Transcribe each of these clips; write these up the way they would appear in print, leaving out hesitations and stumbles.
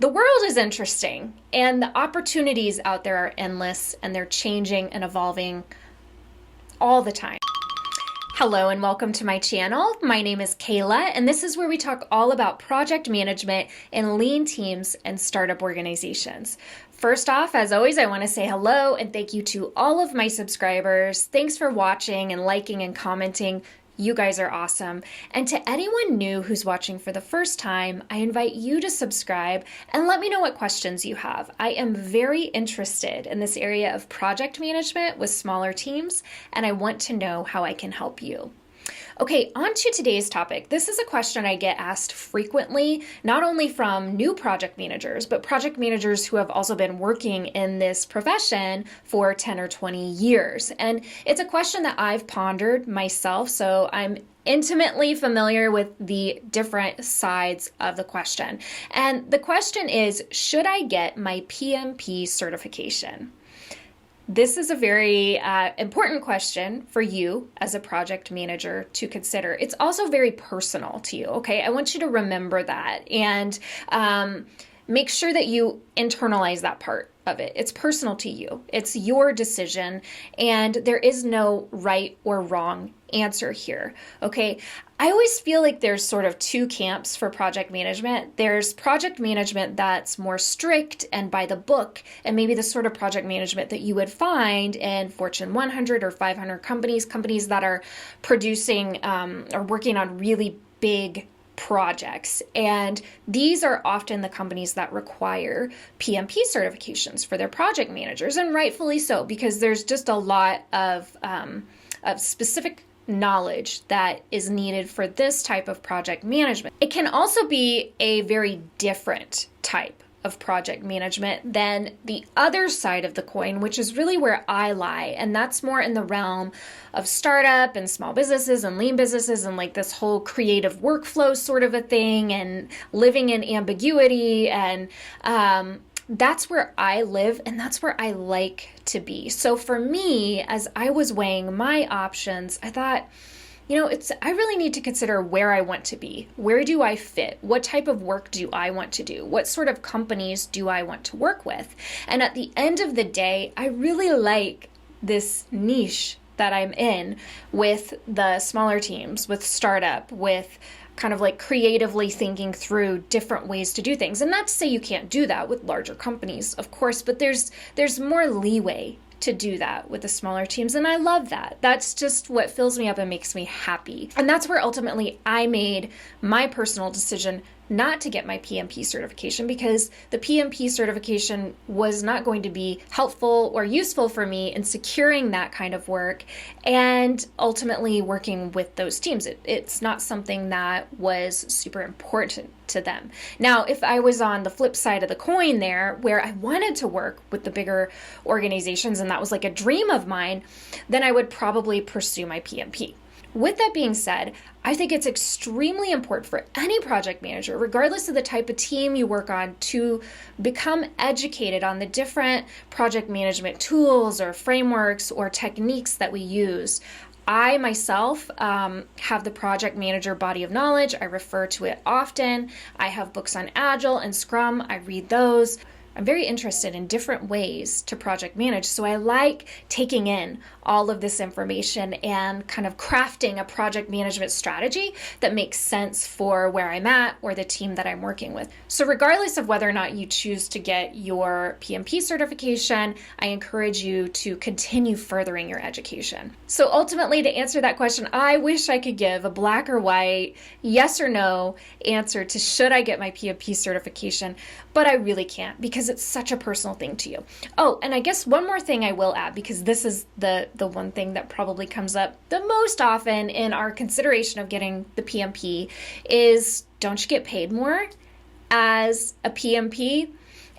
The world is interesting, and the opportunities out there are endless, and they're changing and evolving all the time. Hello and welcome to my channel. My name is Kayla, and this is where we talk all about project management in lean teams and startup organizations. First off, as always, I want to say hello and thank you to all of my subscribers. Thanks for watching and liking and commenting. You guys are awesome. And to anyone new who's watching for the first time, I invite you to subscribe and let me know what questions you have. I am very interested in this area of project management with smaller teams, and I want to know how I can help you. Okay, on to today's topic. This is a question I get asked frequently, not only from new project managers, but project managers who have also been working in this profession for 10 or 20 years. And it's a question that I've pondered myself, so I'm intimately familiar with the different sides of the question. And the question is, should I get my PMP certification? This is a very important question for you as a project manager to consider. It's also very personal to you, okay? I want you to remember that and make sure that you internalize that part of it. It's personal to you. It's your decision, and there is no right or wrong answer here, okay? I always feel like there's sort of two camps for project management. There's project management that's more strict and by the book, and maybe the sort of project management that you would find in Fortune 100 or 500 companies that are producing or working on really big projects. And these are often the companies that require PMP certifications for their project managers, and rightfully so, because there's just a lot of specific knowledge that is needed for this type of project management. It can also be a very different type of project management than the other side of the coin, which is really where I lie. And that's more in the realm of startup and small businesses and lean businesses and like this whole creative workflow sort of a thing and living in ambiguity. And that's where I live, and that's where I like to be. So for me, as I was weighing my options, I thought, I really need to consider where I want to be. Where do I fit? What type of work do I want to do? What sort of companies do I want to work with? And at the end of the day, I really like this niche that I'm in with the smaller teams, with startup, with kind of like creatively thinking through different ways to do things. And not to say you can't do that with larger companies, of course, but there's more leeway to do that with the smaller teams. And I love that. That's just what fills me up and makes me happy. And that's where ultimately I made my personal decision not to get my PMP certification, because the PMP certification was not going to be helpful or useful for me in securing that kind of work and ultimately working with those teams. It's not something that was super important to them. Now, if I was on the flip side of the coin there, where I wanted to work with the bigger organizations and that was like a dream of mine, then I would probably pursue my PMP. With that being said, I think it's extremely important for any project manager, regardless of the type of team you work on, to become educated on the different project management tools or frameworks or techniques that we use. I myself have the project manager body of knowledge. I refer to it often. I have books on Agile and Scrum. I read those. I'm very interested in different ways to project manage, so I like taking in all of this information and kind of crafting a project management strategy that makes sense for where I'm at or the team that I'm working with. So regardless of whether or not you choose to get your PMP certification, I encourage you to continue furthering your education. So ultimately, to answer that question, I wish I could give a black or white, yes or no answer to should I get my PMP certification, but I really can't, because it's such a personal thing to you. Oh, and I guess one more thing I will add, because this is the one thing that probably comes up the most often in our consideration of getting the PMP is, don't you get paid more as a PMP?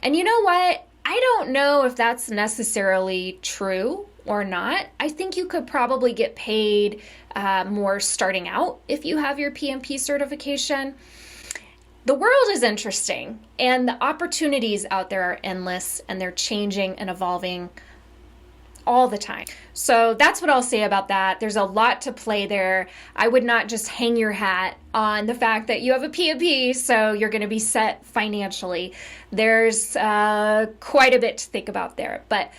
And you know what? I don't know if that's necessarily true or not. I think you could probably get paid more starting out if you have your PMP certification. The world is interesting, and the opportunities out there are endless, and they're changing and evolving all the time. So that's what I'll say about that. There's a lot to play there. I would not just hang your hat on the fact that you have a PMP, so you're going to be set financially. There's quite a bit to think about there. But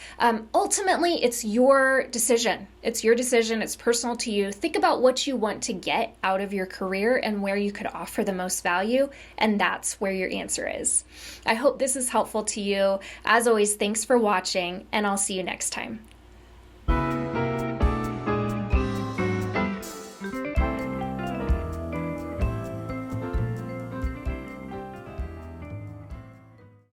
ultimately, it's your decision. It's your decision. It's personal to you. Think about what you want to get out of your career and where you could offer the most value. And that's where your answer is. I hope this is helpful to you. As always, thanks for watching, and I'll see you next time.